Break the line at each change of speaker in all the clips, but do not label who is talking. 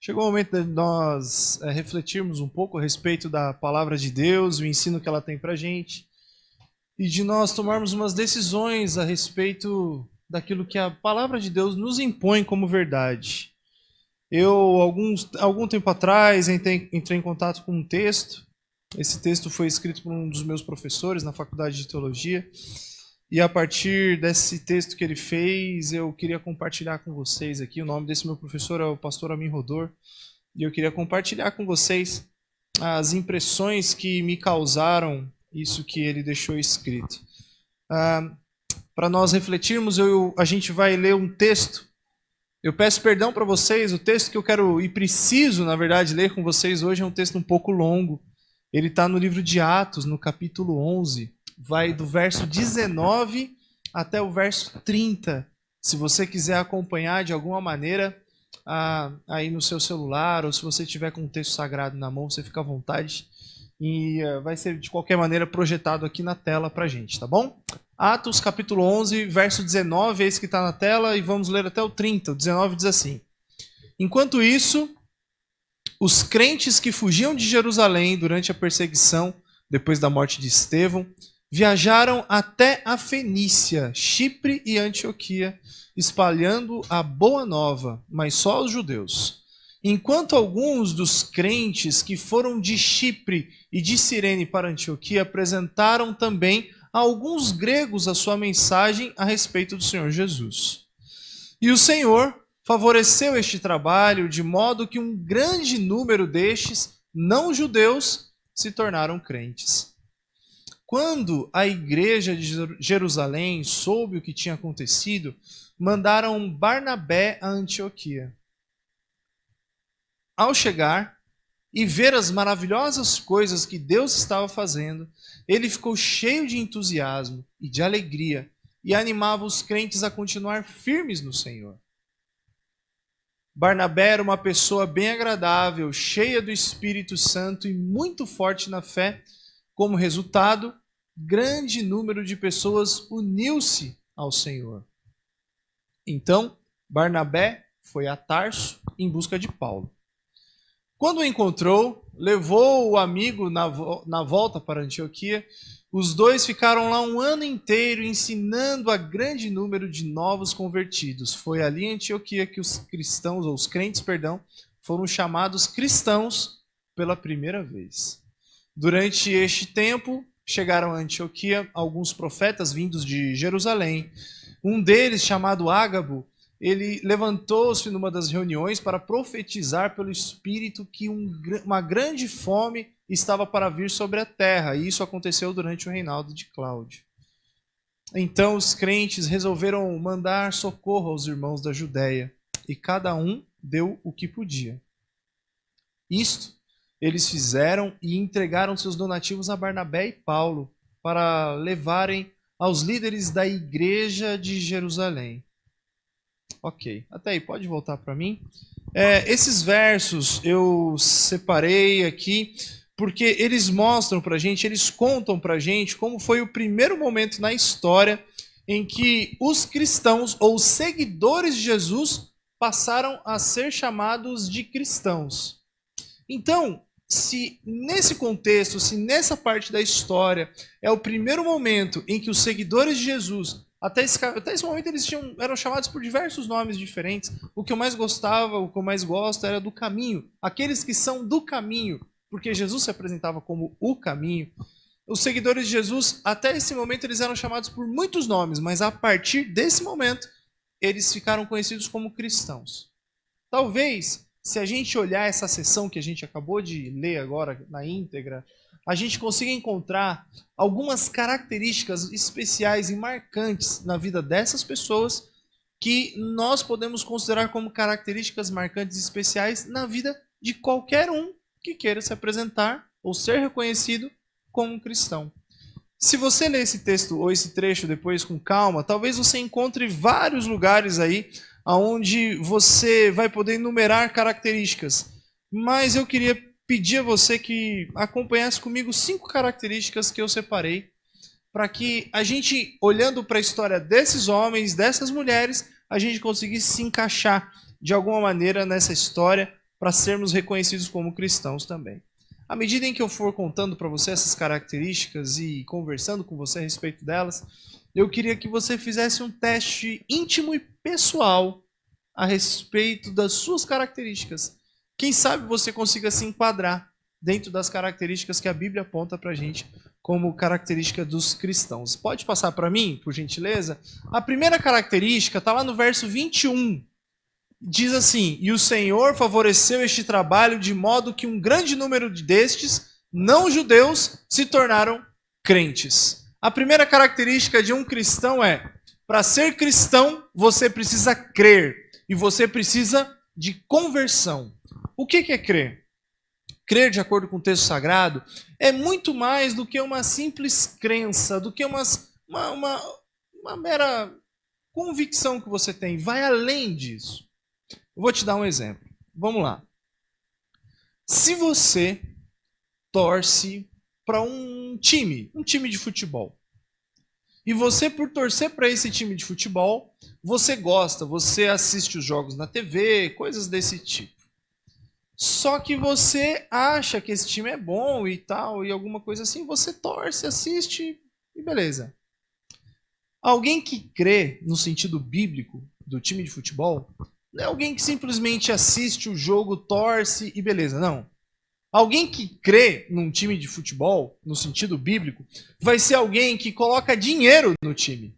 Chegou o momento de nós refletirmos um pouco a respeito da palavra de Deus, o ensino que ela tem para a gente, e de nós tomarmos umas decisões a respeito daquilo que a palavra de Deus nos impõe como verdade. Eu, algum tempo atrás, entrei em contato com um texto. Esse texto foi escrito por um dos meus professores na faculdade de teologia. E a partir desse texto que ele fez, eu queria compartilhar com vocês aqui. O nome desse meu professor é o pastor Amin Rodor. E eu queria compartilhar com vocês as impressões que me causaram isso que ele deixou escrito. Para nós refletirmos, a gente vai ler um texto. Eu peço perdão para vocês, o texto que eu quero e preciso, na verdade, ler com vocês hoje é um texto um pouco longo. Ele está no livro de Atos, no capítulo 11. Vai do verso 19 até o verso 30. Se você quiser acompanhar de alguma maneira aí no seu celular, ou se você tiver com o texto sagrado na mão, você fica à vontade. E vai ser de qualquer maneira projetado aqui na tela para a gente, tá bom? Atos capítulo 11, verso 19, é esse que está na tela, e vamos ler até o 30. O 19 diz assim: Enquanto isso, os crentes que fugiam de Jerusalém durante a perseguição, depois da morte de Estevão, viajaram até a Fenícia, Chipre e Antioquia, espalhando a boa nova, mas só aos judeus. Enquanto alguns dos crentes que foram de Chipre e de Cirene para Antioquia apresentaram também a alguns gregos a sua mensagem a respeito do Senhor Jesus. E o Senhor favoreceu este trabalho de modo que um grande número destes não-judeus se tornaram crentes. Quando a igreja de Jerusalém soube o que tinha acontecido, mandaram Barnabé a Antioquia. Ao chegar e ver as maravilhosas coisas que Deus estava fazendo, ele ficou cheio de entusiasmo e de alegria e animava os crentes a continuar firmes no Senhor. Barnabé era uma pessoa bem agradável, cheia do Espírito Santo e muito forte na fé. Como resultado, grande número de pessoas uniu-se ao Senhor. Então, Barnabé foi a Tarso em busca de Paulo. Quando o encontrou, levou o amigo na volta para Antioquia. Os dois ficaram lá um ano inteiro ensinando a grande número de novos convertidos. Foi ali em Antioquia que os crentes, foram chamados cristãos pela primeira vez. Durante este tempo, chegaram a Antioquia alguns profetas vindos de Jerusalém. Um deles, chamado Ágabo, ele levantou-se numa das reuniões para profetizar pelo Espírito que uma grande fome estava para vir sobre a terra, e isso aconteceu durante o reinado de Cláudio. Então os crentes resolveram mandar socorro aos irmãos da Judéia, e cada um deu o que podia. Isto eles fizeram e entregaram seus donativos a Barnabé e Paulo para levarem aos líderes da igreja de Jerusalém. Ok, até aí, pode voltar para mim. Esses versos eu separei aqui porque eles mostram para a gente, eles contam para a gente como foi o primeiro momento na história em que os cristãos ou os seguidores de Jesus passaram a ser chamados de cristãos. Então, se nesse contexto, se nessa parte da história é o primeiro momento em que os seguidores de Jesus, até esse momento eles eram chamados por diversos nomes diferentes. O que eu mais gostava, o que eu mais gosto era do caminho. Aqueles que são do caminho, porque Jesus se apresentava como o caminho. Os seguidores de Jesus, até esse momento, eles eram chamados por muitos nomes, mas a partir desse momento, eles ficaram conhecidos como cristãos. Talvez, se a gente olhar essa seção que a gente acabou de ler agora na íntegra, a gente consiga encontrar algumas características especiais e marcantes na vida dessas pessoas que nós podemos considerar como características marcantes e especiais na vida de qualquer um que queira se apresentar ou ser reconhecido como um cristão. Se você ler esse texto ou esse trecho depois com calma, talvez você encontre vários lugares aí onde você vai poder enumerar características. Mas eu queria pedir a você que acompanhasse comigo 5 características que eu separei, para que a gente, olhando para a história desses homens, dessas mulheres, a gente conseguisse se encaixar de alguma maneira nessa história para sermos reconhecidos como cristãos também. À medida em que eu for contando para você essas características e conversando com você a respeito delas, eu queria que você fizesse um teste íntimo e pessoal a respeito das suas características. Quem sabe você consiga se enquadrar dentro das características que a Bíblia aponta para a gente como característica dos cristãos. Pode passar para mim, por gentileza? A primeira característica está lá no verso 21. Diz assim: e o Senhor favoreceu este trabalho de modo que um grande número destes não-judeus se tornaram crentes. A primeira característica de um cristão é: para ser cristão, você precisa crer e você precisa de conversão. O que é crer? Crer, de acordo com o texto sagrado, é muito mais do que uma simples crença, do que uma mera convicção que você tem. Vai além disso. Eu vou te dar um exemplo. Vamos lá. Se você torce para um time de futebol, e você, por torcer para esse time de futebol, você gosta, você assiste os jogos na TV, coisas desse tipo. Só que você acha que esse time é bom e tal, e alguma coisa assim, você torce, assiste e beleza. Alguém que crê no sentido bíblico do time de futebol não é alguém que simplesmente assiste o jogo, torce e beleza, não. Alguém que crê num time de futebol, no sentido bíblico, vai ser alguém que coloca dinheiro no time.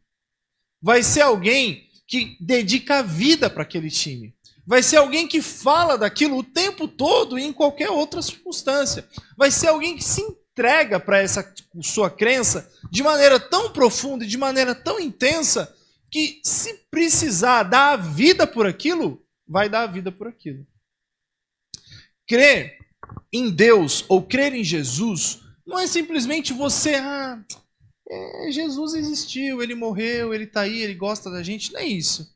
Vai ser alguém que dedica a vida para aquele time. Vai ser alguém que fala daquilo o tempo todo e em qualquer outra circunstância. Vai ser alguém que se entrega para essa sua crença de maneira tão profunda e de maneira tão intensa que, se precisar dar a vida por aquilo, vai dar a vida por aquilo. Crer em Deus ou crer em Jesus não é simplesmente você, Jesus existiu, ele morreu, ele está aí, ele gosta da gente. Não é isso.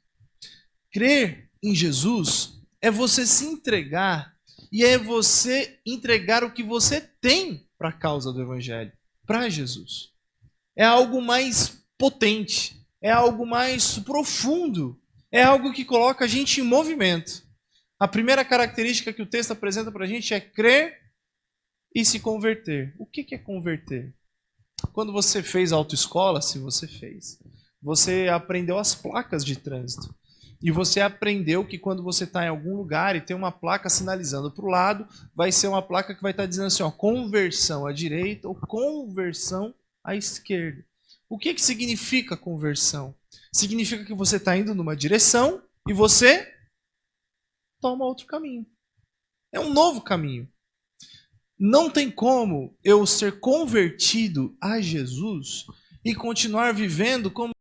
Crer em Jesus é você se entregar e é você entregar o que você tem para a causa do Evangelho, para Jesus. É algo mais potente, é algo mais profundo, é algo que coloca a gente em movimento. A primeira característica que o texto apresenta para a gente é crer e se converter. O que é converter? Quando você fez autoescola, se você fez, você aprendeu as placas de trânsito. E você aprendeu que quando você está em algum lugar e tem uma placa sinalizando para o lado, vai ser uma placa que vai estar dizendo assim, ó, conversão à direita ou conversão à esquerda. O que significa conversão? Significa que você está indo numa direção e você toma outro caminho. É um novo caminho. Não tem como eu ser convertido a Jesus e continuar vivendo como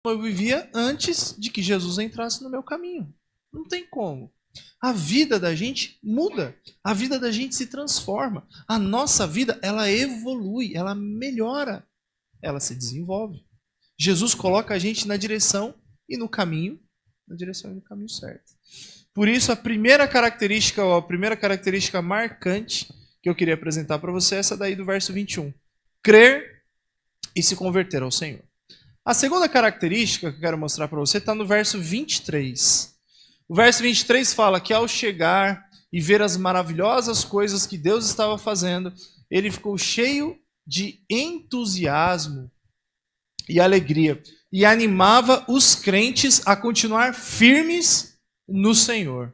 eu vivia antes de que Jesus entrasse no meu caminho. Não tem como. A vida da gente muda. A vida da gente se transforma. A nossa vida, ela evolui, ela melhora, ela se desenvolve. Jesus coloca a gente na direção e no caminho, na direção e no caminho certo. Por isso, a primeira característica marcante que eu queria apresentar para você é essa daí do verso 21. Crer e se converter ao Senhor. A segunda característica que eu quero mostrar para você está no verso 23. O verso 23 fala que ao chegar e ver as maravilhosas coisas que Deus estava fazendo, ele ficou cheio de entusiasmo e alegria e animava os crentes a continuar firmes no Senhor.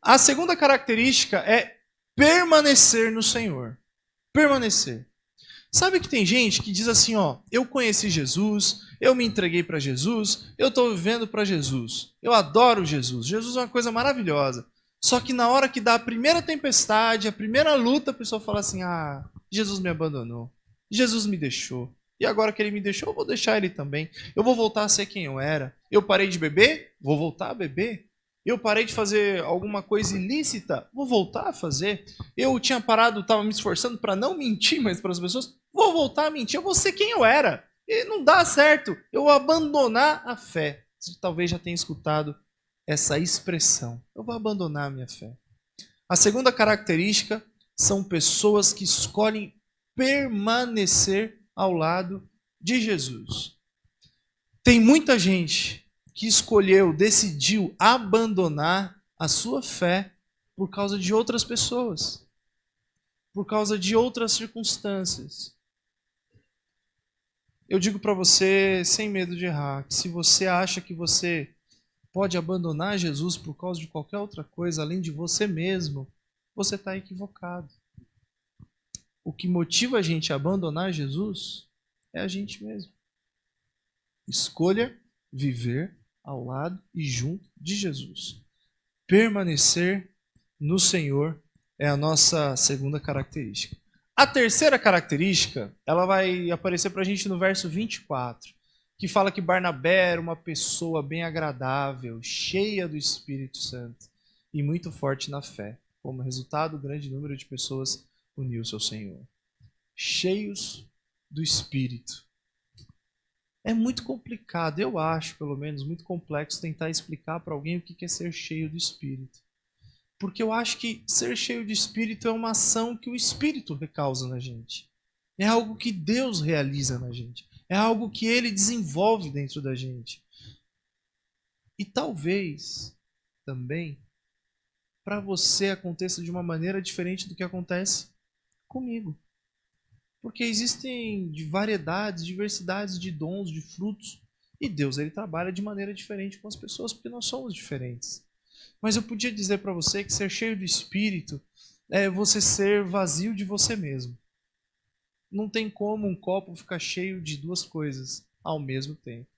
A segunda característica é permanecer no Senhor. Permanecer. Sabe que tem gente que diz assim, ó, eu conheci Jesus, eu me entreguei para Jesus, eu estou vivendo para Jesus, eu adoro Jesus, Jesus é uma coisa maravilhosa. Só que na hora que dá a primeira tempestade, a primeira luta, a pessoa fala assim, Jesus me abandonou, Jesus me deixou. E agora que ele me deixou, eu vou deixar ele também. Eu vou voltar a ser quem eu era. Eu parei de beber, vou voltar a beber. Eu parei de fazer alguma coisa ilícita, vou voltar a fazer. Eu tinha parado, estava me esforçando para não mentir mais para as pessoas, vou voltar a mentir, eu vou ser quem eu era. E não dá certo eu abandonar a fé. Você talvez já tenha escutado essa expressão. Eu vou abandonar a minha fé. A segunda característica são pessoas que escolhem permanecer ao lado de Jesus. Tem muita gente que escolheu, decidiu abandonar a sua fé por causa de outras pessoas, por causa de outras circunstâncias. Eu digo para você, sem medo de errar, que se você acha que você pode abandonar Jesus por causa de qualquer outra coisa além de você mesmo, você está equivocado. O que motiva a gente a abandonar Jesus é a gente mesmo. Escolha viver ao lado e junto de Jesus. Permanecer no Senhor é a nossa segunda característica. A terceira característica, ela vai aparecer para a gente no verso 24, que fala que Barnabé era uma pessoa bem agradável, cheia do Espírito Santo e muito forte na fé. Como resultado, um grande número de pessoas uniu-se ao Senhor. Cheios do Espírito. É muito complicado, eu acho, pelo menos, muito complexo tentar explicar para alguém o que é ser cheio do Espírito. Porque eu acho que ser cheio de Espírito é uma ação que o Espírito recausa na gente. É algo que Deus realiza na gente. É algo que Ele desenvolve dentro da gente. E talvez, também, para você aconteça de uma maneira diferente do que acontece comigo. Porque existem variedades, diversidades de dons, de frutos. E Deus, Ele trabalha de maneira diferente com as pessoas, porque nós somos diferentes. Mas eu podia dizer para você que ser cheio do Espírito é você ser vazio de você mesmo. Não tem como um copo ficar cheio de duas coisas ao mesmo tempo.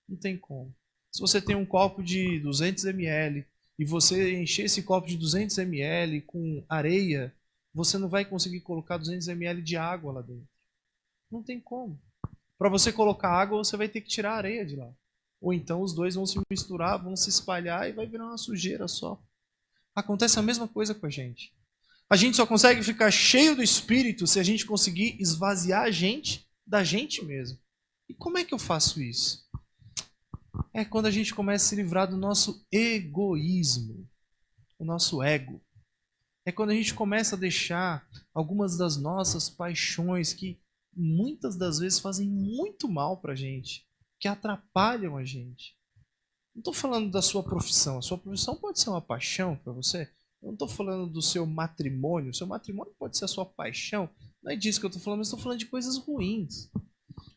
Não tem como. Se você tem um copo de 200 ml e você encher esse copo de 200 ml com areia, você não vai conseguir colocar 200 ml de água lá dentro. Não tem como. Para você colocar água, você vai ter que tirar a areia de lá. Ou então os dois vão se misturar, vão se espalhar e vai virar uma sujeira só. Acontece a mesma coisa com a gente. A gente só consegue ficar cheio do Espírito se a gente conseguir esvaziar a gente da gente mesmo. E como é que eu faço isso? É quando a gente começa a se livrar do nosso egoísmo, o nosso ego. É quando a gente começa a deixar algumas das nossas paixões que muitas das vezes fazem muito mal pra gente, que atrapalham a gente. Não estou falando da sua profissão. A sua profissão pode ser uma paixão para você. Eu não estou falando do seu matrimônio. O seu matrimônio pode ser a sua paixão. Não é disso que eu estou falando, mas estou falando de coisas ruins.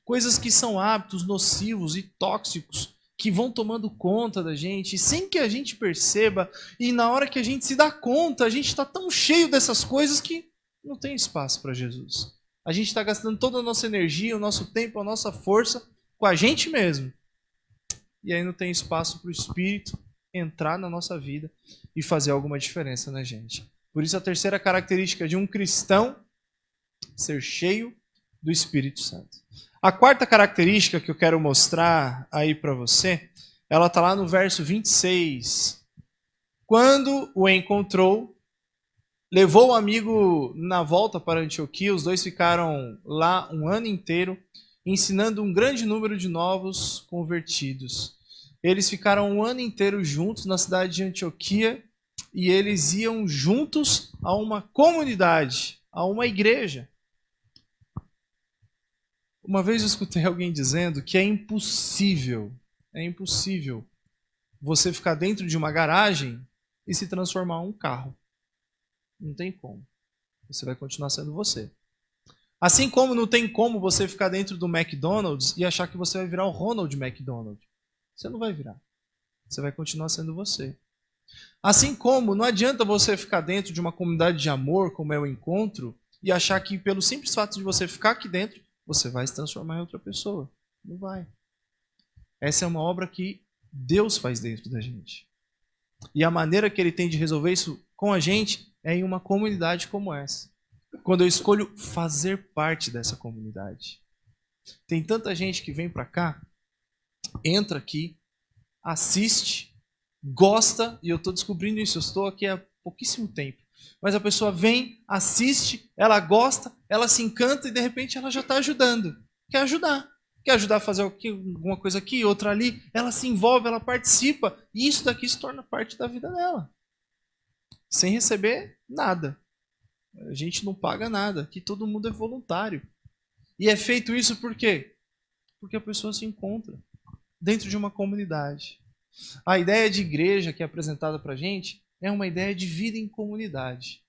Coisas que são hábitos nocivos e tóxicos que vão tomando conta da gente sem que a gente perceba. E na hora que a gente se dá conta, a gente está tão cheio dessas coisas que não tem espaço para Jesus. A gente está gastando toda a nossa energia, o nosso tempo, a nossa força com a gente mesmo. E aí não tem espaço para o Espírito entrar na nossa vida e fazer alguma diferença na gente. Por isso a terceira característica de um cristão, ser cheio do Espírito Santo. A quarta característica que eu quero mostrar aí para você, ela está lá no verso 26. Quando o encontrou, levou o amigo na volta para Antioquia, os dois ficaram lá um ano inteiro, ensinando um grande número de novos convertidos. Eles ficaram um ano inteiro juntos na cidade de Antioquia e eles iam juntos a uma comunidade, a uma igreja. Uma vez eu escutei alguém dizendo que é impossível você ficar dentro de uma garagem e se transformar em um carro. Não tem como. Você vai continuar sendo você. Assim como não tem como você ficar dentro do McDonald's e achar que você vai virar o Ronald McDonald. Você não vai virar. Você vai continuar sendo você. Assim como não adianta você ficar dentro de uma comunidade de amor, como é o encontro, e achar que pelo simples fato de você ficar aqui dentro, você vai se transformar em outra pessoa. Não vai. Essa é uma obra que Deus faz dentro da gente. E a maneira que Ele tem de resolver isso com a gente é em uma comunidade como essa. Quando eu escolho fazer parte dessa comunidade. Tem tanta gente que vem para cá, entra aqui, assiste, gosta, e eu estou descobrindo isso, eu estou aqui há pouquíssimo tempo. Mas a pessoa vem, assiste, ela gosta, ela se encanta e de repente ela já está ajudando. Quer ajudar. Quer ajudar a fazer alguma coisa aqui, outra ali. Ela se envolve, ela participa. E isso daqui se torna parte da vida dela. Sem receber nada. A gente não paga nada. Aqui todo mundo é voluntário. E é feito isso por quê? Porque a pessoa se encontra. dentro de uma comunidade. A ideia de igreja que é apresentada para a gente é uma ideia de vida em comunidade.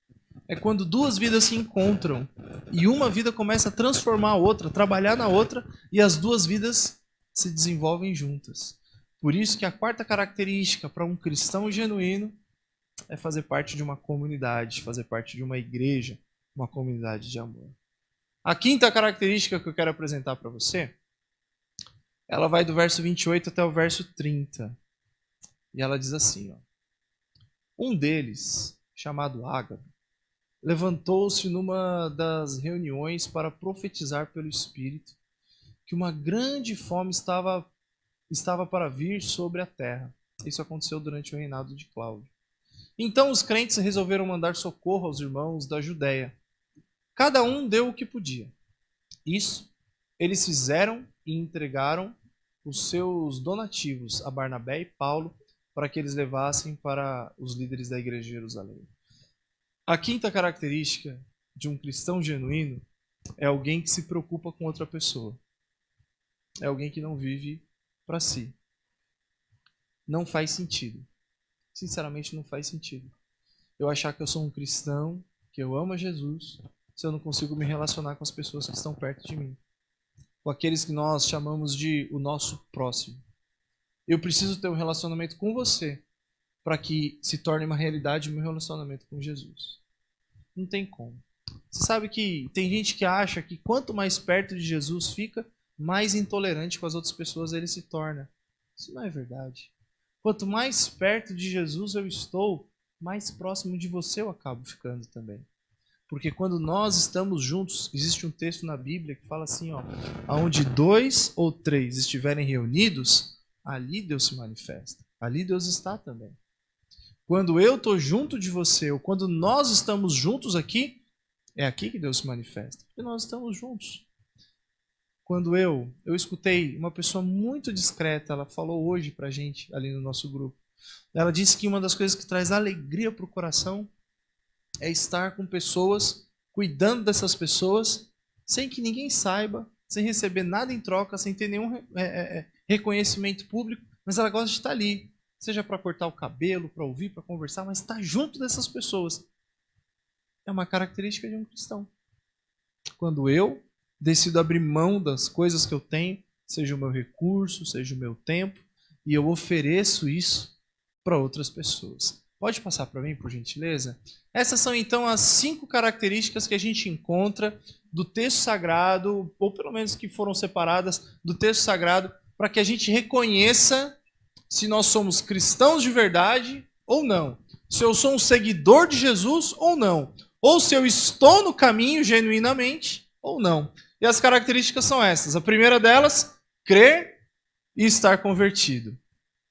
É quando duas vidas se encontram e uma vida começa a transformar a outra, trabalhar na outra, e as duas vidas se desenvolvem juntas. Por isso que a quarta característica para um cristão genuíno é fazer parte de uma comunidade, fazer parte de uma igreja, uma comunidade de amor. A quinta característica que eu quero apresentar para você, ela vai do verso 28 até o verso 30. E ela diz assim, ó: um deles, chamado Ágabo, levantou-se numa das reuniões para profetizar pelo Espírito que uma grande fome estava para vir sobre a terra. Isso aconteceu durante o reinado de Cláudio. Então os crentes resolveram mandar socorro aos irmãos da Judéia. Cada um deu o que podia. Isso eles fizeram e entregaram os seus donativos a Barnabé e Paulo para que eles levassem para os líderes da igreja de Jerusalém. A quinta característica de um cristão genuíno é alguém que se preocupa com outra pessoa. É alguém que não vive para si. Não faz sentido. Sinceramente, não faz sentido eu achar que eu sou um cristão, que eu amo a Jesus, se eu não consigo me relacionar com as pessoas que estão perto de mim. Com aqueles que nós chamamos de o nosso próximo. Eu preciso ter um relacionamento com você para que se torne uma realidade o meu relacionamento com Jesus. Não tem como. Você sabe que tem gente que acha que quanto mais perto de Jesus fica, mais intolerante com as outras pessoas ele se torna. Isso não é verdade. Quanto mais perto de Jesus eu estou, mais próximo de você eu acabo ficando também. Porque quando nós estamos juntos, existe um texto na Bíblia que fala assim, ó: aonde 2 ou 3 estiverem reunidos, ali Deus se manifesta. Ali Deus está também. Quando eu estou junto de você, ou quando nós estamos juntos aqui, é aqui que Deus se manifesta. Porque nós estamos juntos. Quando eu escutei uma pessoa muito discreta, ela falou hoje pra gente ali no nosso grupo. Ela disse que uma das coisas que traz alegria pro coração é estar com pessoas, cuidando dessas pessoas, sem que ninguém saiba, sem receber nada em troca, sem ter nenhum reconhecimento público, mas ela gosta de estar ali, seja para cortar o cabelo, para ouvir, para conversar, mas estar junto dessas pessoas. É uma característica de um cristão. Quando eu decido abrir mão das coisas que eu tenho, seja o meu recurso, seja o meu tempo, e eu ofereço isso para outras pessoas. Pode passar para mim, por gentileza? Essas são, então, as 5 características que a gente encontra do texto sagrado, ou pelo menos que foram separadas do texto sagrado, para que a gente reconheça se nós somos cristãos de verdade ou não. Se eu sou um seguidor de Jesus ou não. Ou se eu estou no caminho genuinamente ou não. E as características são essas. A primeira delas, crer e estar convertido.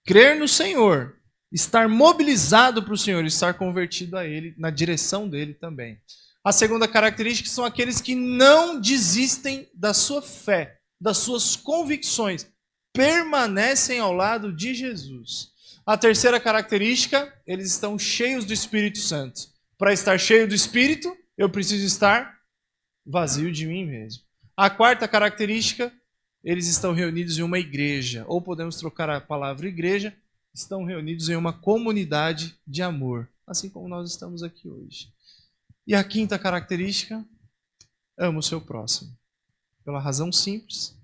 Crer no Senhor. Estar mobilizado para o Senhor, estar convertido a Ele, na direção dEle também. A segunda característica são aqueles que não desistem da sua fé, das suas convicções, permanecem ao lado de Jesus. A terceira característica, eles estão cheios do Espírito Santo. Para estar cheio do Espírito, eu preciso estar vazio de mim mesmo. A quarta característica, eles estão reunidos em uma igreja, ou podemos trocar a palavra igreja, estão reunidos em uma comunidade de amor, assim como nós estamos aqui hoje. E a quinta característica, amo o seu próximo. Pela razão simples,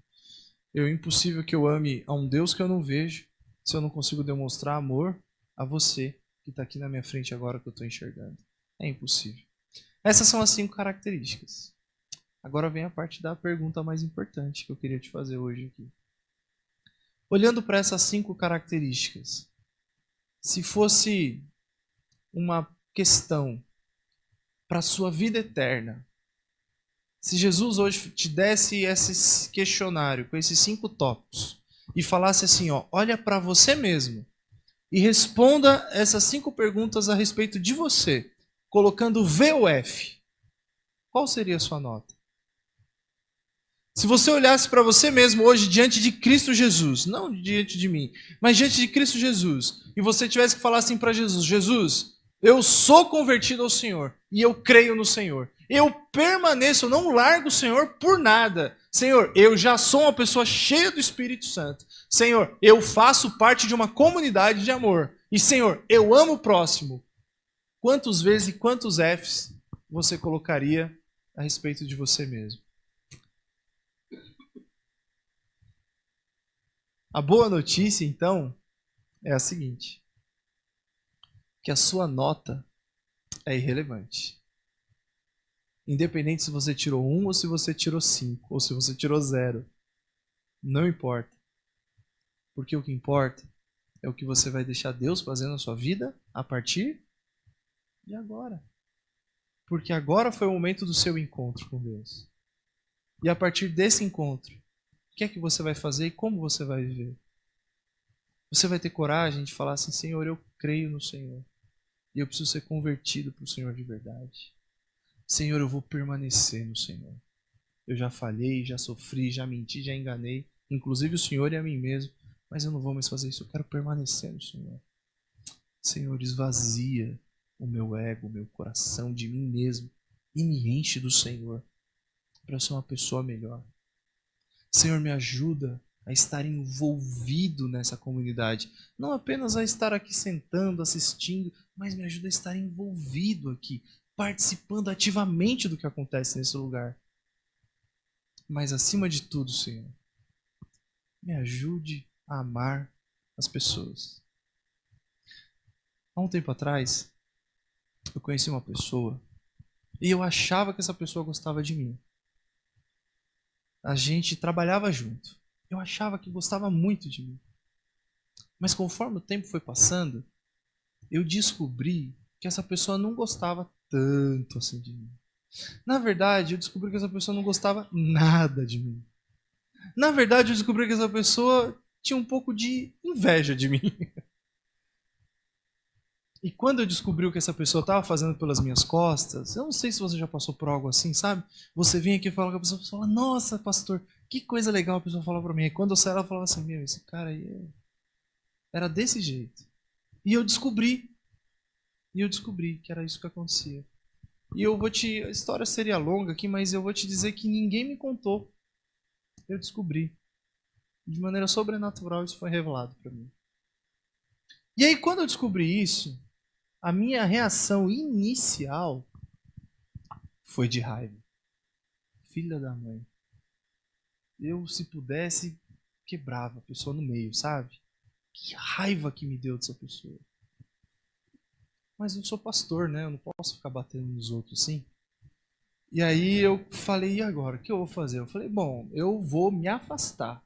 é impossível que eu ame a um Deus que eu não vejo, se eu não consigo demonstrar amor a você, que está aqui na minha frente agora que eu estou enxergando. É impossível. Essas são as 5 características. Agora vem a parte da pergunta mais importante que eu queria te fazer hoje aqui. Olhando para essas 5 características, se fosse uma questão para a sua vida eterna, se Jesus hoje te desse esse questionário com esses 5 tópicos e falasse assim, ó, olha para você mesmo e responda essas 5 perguntas a respeito de você, colocando V ou F, qual seria a sua nota? Se você olhasse para você mesmo hoje diante de Cristo Jesus, não diante de mim, mas diante de Cristo Jesus, e você tivesse que falar assim para Jesus, Jesus, eu sou convertido ao Senhor e eu creio no Senhor. Eu permaneço, eu não largo o Senhor por nada. Senhor, eu já sou uma pessoa cheia do Espírito Santo. Senhor, eu faço parte de uma comunidade de amor. E, Senhor, eu amo o próximo. Quantos vezes e quantos Fs você colocaria a respeito de você mesmo? A boa notícia, então, é a seguinte: que a sua nota é irrelevante. Independente se você tirou 1 ou se você tirou 5, ou se você tirou 0. Não importa. Porque o que importa é o que você vai deixar Deus fazer na sua vida a partir de agora. Porque agora foi o momento do seu encontro com Deus. E a partir desse encontro, o que é que você vai fazer e como você vai viver? Você vai ter coragem de falar assim: Senhor, eu creio no Senhor. E eu preciso ser convertido para o Senhor de verdade. Senhor, eu vou permanecer no Senhor. Eu já falhei, já sofri, já menti, já enganei. Inclusive o Senhor e a mim mesmo. Mas eu não vou mais fazer isso. Eu quero permanecer no Senhor. Senhor, esvazia o meu ego, o meu coração de mim mesmo. E me enche do Senhor. Para eu ser uma pessoa melhor. Senhor, me ajuda a estar envolvido nessa comunidade. Não apenas a estar aqui sentando, assistindo, mas me ajuda a estar envolvido aqui, participando ativamente do que acontece nesse lugar. Mas acima de tudo, Senhor, me ajude a amar as pessoas. Há um tempo atrás, eu conheci uma pessoa e eu achava que essa pessoa gostava de mim. A gente trabalhava junto. Eu achava que gostava muito de mim. Mas conforme o tempo foi passando, eu descobri que essa pessoa não gostava tanto assim de mim. Na verdade, eu descobri que essa pessoa não gostava nada de mim. Na verdade, eu descobri que essa pessoa tinha um pouco de inveja de mim. E quando eu descobri o que essa pessoa estava fazendo pelas minhas costas, eu não sei se você já passou por algo assim, sabe? Você vem aqui e fala com a pessoa, fala: nossa, pastor, que coisa legal, a pessoa fala pra mim. E quando eu saí, ela falava assim: meu, esse cara aí era desse jeito. E eu descobri. Que era isso que acontecia. E eu vou te... A história seria longa aqui, mas eu vou te dizer que ninguém me contou. Eu descobri. De maneira sobrenatural isso foi revelado para mim. E aí quando eu descobri isso, a minha reação inicial foi de raiva. Filha da mãe. Eu, se pudesse, quebrava a pessoa no meio, sabe? Que raiva que me deu dessa pessoa. Mas eu sou pastor, né? Eu não posso ficar batendo nos outros assim. E aí eu falei: e agora? O que eu vou fazer? Eu falei: bom, eu vou me afastar.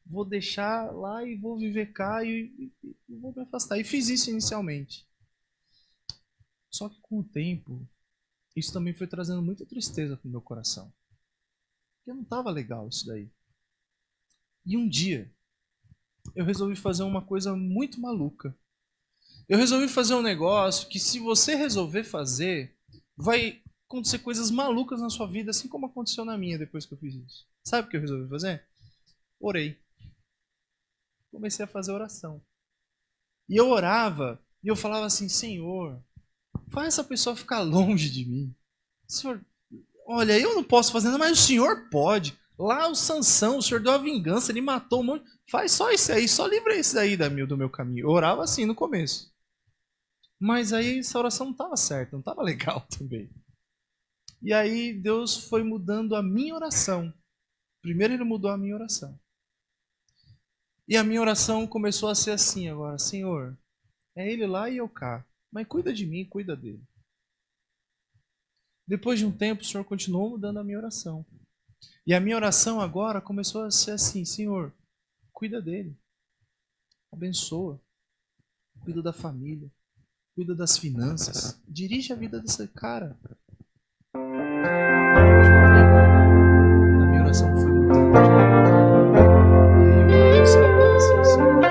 Vou deixar lá e vou viver cá e vou me afastar. E fiz isso inicialmente. Só que com o tempo, isso também foi trazendo muita tristeza pro meu coração. Porque não estava legal isso daí. E um dia, eu resolvi fazer uma coisa muito maluca. Eu resolvi fazer um negócio que, se você resolver fazer, vai acontecer coisas malucas na sua vida, assim como aconteceu na minha depois que eu fiz isso. Sabe o que eu resolvi fazer? Orei. Comecei a fazer oração. E eu orava e eu falava assim: Senhor, faz essa pessoa ficar longe de mim. Senhor, olha, eu não posso fazer nada, mas o Senhor pode. Lá o Sansão, o Senhor deu a vingança, ele matou um monte. Faz só isso aí, só livra esse daí do meu caminho. Eu orava assim no começo. Mas aí essa oração não estava certa, não estava legal também. E aí Deus foi mudando a minha oração. Primeiro ele mudou a minha oração. E a minha oração começou a ser assim agora: Senhor, é ele lá e eu cá. Mas cuida de mim, cuida dele. Depois de um tempo, o Senhor continuou mudando a minha oração. E a minha oração agora começou a ser assim: Senhor, cuida dele. Abençoa. Cuida da família. Cuida das finanças. Dirige a vida desse cara. A minha oração foi mudando. E aí eu comecei a falar assim: Senhor, me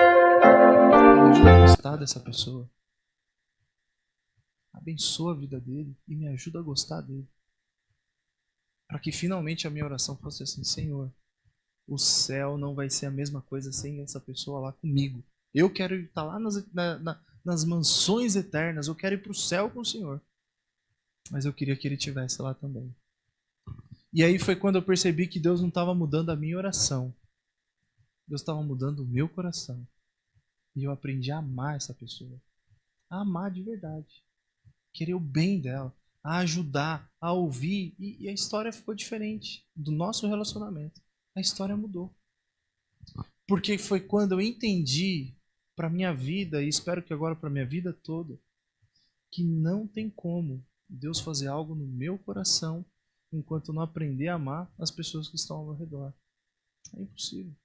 ajuda a gostar dessa pessoa. Abençoa a vida dele e me ajuda a gostar dele. Para que finalmente a minha oração fosse assim: Senhor, o céu não vai ser a mesma coisa sem essa pessoa lá comigo. Eu quero estar lá nas mansões eternas, eu quero ir para o céu com o Senhor. Mas eu queria que ele estivesse lá também. E aí foi quando eu percebi que Deus não estava mudando a minha oração, Deus estava mudando o meu coração. E eu aprendi a amar essa pessoa. A amar de verdade. Querer o bem dela. A ajudar, a ouvir. E a história ficou diferente do nosso relacionamento. A história mudou. Porque foi quando eu entendi para minha vida, e espero que agora para minha vida toda, que não tem como Deus fazer algo no meu coração enquanto eu não aprender a amar as pessoas que estão ao meu redor. É impossível.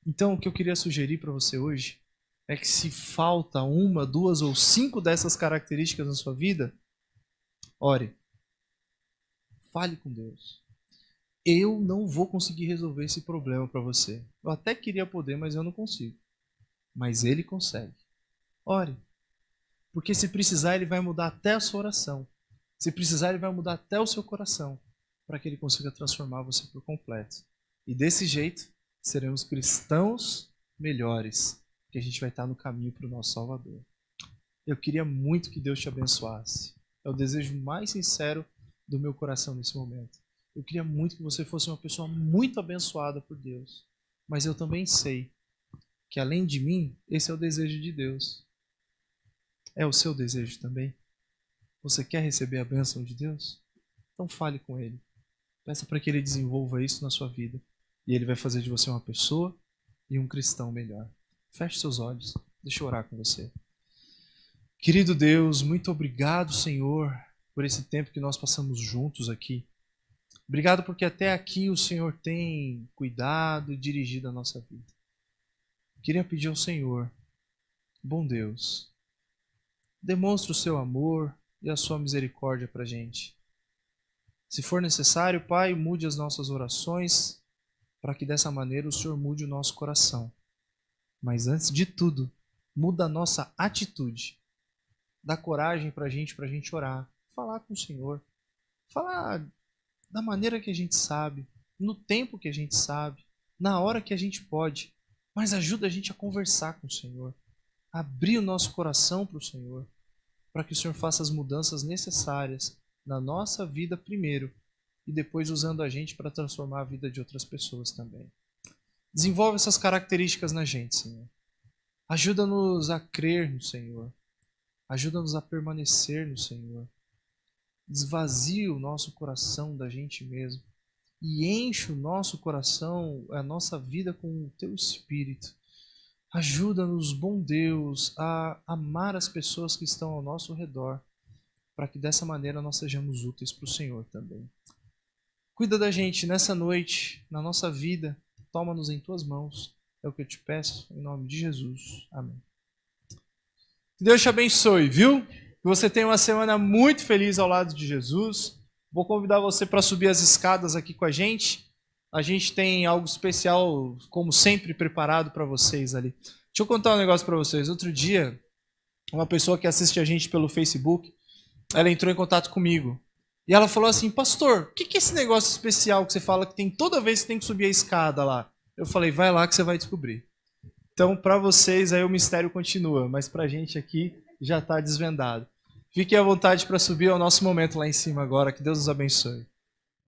Então, o que eu queria sugerir para você hoje é que se falta uma, duas ou 5 dessas características na sua vida, ore. Fale com Deus. Eu não vou conseguir resolver esse problema para você. Eu até queria poder, mas eu não consigo. Mas Ele consegue. Ore. Porque se precisar, Ele vai mudar até a sua oração. Se precisar, Ele vai mudar até o seu coração, para que Ele consiga transformar você por completo. E desse jeito, seremos cristãos melhores, que a gente vai estar no caminho para o nosso Salvador. Eu queria muito que Deus te abençoasse. É o desejo mais sincero do meu coração nesse momento. Eu queria muito que você fosse uma pessoa muito abençoada por Deus. Mas eu também sei que, além de mim, esse é o desejo de Deus. É o seu desejo também? Você quer receber a bênção de Deus? Então fale com Ele. Peça para que Ele desenvolva isso na sua vida. E Ele vai fazer de você uma pessoa e um cristão melhor. Feche seus olhos. Deixa eu orar com você. Querido Deus, muito obrigado, Senhor, por esse tempo que nós passamos juntos aqui. Obrigado porque até aqui o Senhor tem cuidado e dirigido a nossa vida. Queria pedir ao Senhor, bom Deus, demonstre o seu amor e a sua misericórdia para a gente. Se for necessário, Pai, mude as nossas orações para que dessa maneira o Senhor mude o nosso coração. Mas antes de tudo, muda a nossa atitude. Dá coragem para a gente orar, falar com o Senhor, falar da maneira que a gente sabe, no tempo que a gente sabe, na hora que a gente pode, mas ajuda a gente a conversar com o Senhor, abrir o nosso coração para o Senhor, para que o Senhor faça as mudanças necessárias na nossa vida primeiro e depois usando a gente para transformar a vida de outras pessoas também. Desenvolve essas características na gente, Senhor. Ajuda-nos a crer no Senhor. Ajuda-nos a permanecer no Senhor. Esvazie o nosso coração da gente mesmo e enche o nosso coração, a nossa vida com o Teu Espírito. Ajuda-nos, bom Deus, a amar as pessoas que estão ao nosso redor, para que dessa maneira nós sejamos úteis para o Senhor também. Cuida da gente nessa noite, na nossa vida, toma-nos em Tuas mãos. É o que eu te peço, em nome de Jesus. Amém. Que Deus te abençoe, viu? Que você tenha uma semana muito feliz ao lado de Jesus. Vou convidar você para subir as escadas aqui com a gente. A gente tem algo especial, como sempre, preparado para vocês ali. Deixa eu contar um negócio para vocês. Outro dia, uma pessoa que assiste a gente pelo Facebook, ela entrou em contato comigo. E ela falou assim, pastor, o que é esse negócio especial que você fala que tem toda vez que tem que subir a escada lá? Eu falei, vai lá que você vai descobrir. Então, para vocês, aí o mistério continua, mas para a gente aqui já está desvendado. Fiquem à vontade para subir ao nosso momento lá em cima agora. Que Deus os abençoe.